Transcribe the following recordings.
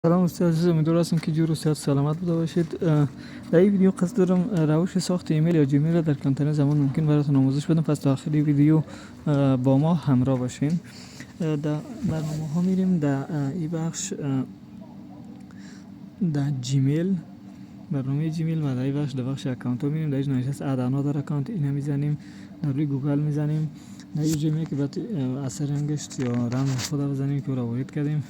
سلام دوستان عزیز، امیدوار هستم که جور و صحت سلامت بوده باشید. در این ویدیو قصد دارم روش ساخت ایمیل یا جیمیل را در کمترین زمان ممکن براتون آموزش بدم، پس تا آخر ویدیو با ما همراه باشین. در برنامه ها میریم در این بخش، در جیمیل، برنامه جیمیل، و در این بخش در بخش اکانت ها میریم. در اینجا نوشته اد انادر اکانت، اینو میزنیم. در روی گوگل میزنیم، در یه جیمیل که بعد اثر انگشت یا رمز خود بزنیم که را وارد کردیم.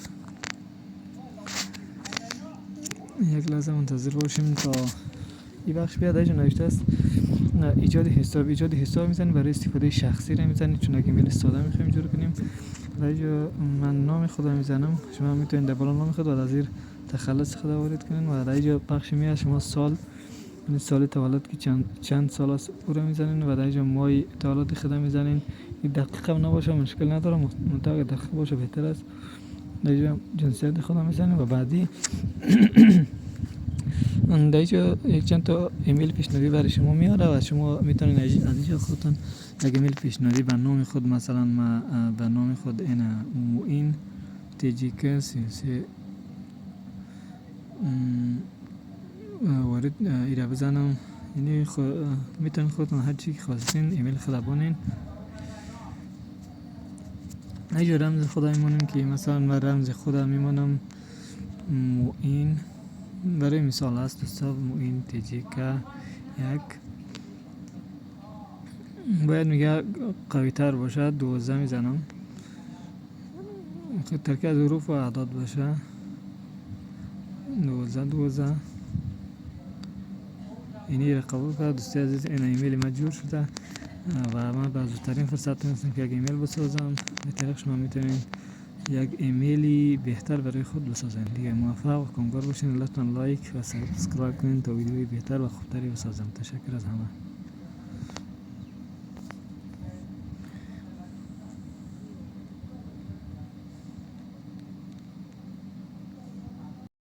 یک لحظه منتظر باشیم تا این بخش بیاد. اینجا نوشته است ایجاد حساب میزنیم. برای استفاده شخصی را میزنید، چون اگه ایمیل ساده میخوایم جور کنیم. در اینجا من نام خودم میزنم، شما میتونید در بالا نام خود و از زیر تخلص خود وارد کنین. و در اینجا بخش میاد شما سال، یعنی سال تولد که چند سال است او را میزنین. و در اینجا ماه تولد خود میزنین. این دقیق هم نباشه مشکل نداره، منتها دقیق باشه بهتر است. در اینجا جنسیت خودم میزنیم و بعدی در اینجا یک چند تا ایمیل پیشنهادی برای شما میاره و شما میتونید از اینجا خودتون یک ایمیل پیشنهادی به نام خود، مثلا ما به نام خود این موین تجیکه 33 وارد ایره بزنم. یعنی میتونید خودتون هر چی که خواستین ایمیل خود بانین. اینجا رمز خود میمونم که مثلا من رمز خود میمونم موین، برای مثال است دوستان، موین تجیکه یک. باید میگه قوی تر باشه، 12 میزنم، ترکیب از حروف و اعداد باشه، 12. اینی را قبول کرد دوستی عزیز. این ایمیل ما جور شده و من به زودترین فرصت تونستم که یک ایمیل بسازم. به طریق شما میتونید یک ایمیلی بهتر برای خود بسازین. دیگه موفق و کامگار باشین. لطفا لایک و سابسکرایب کنین تا ویدیوی بهتر و خوبتری بسازم. تشکر از همه.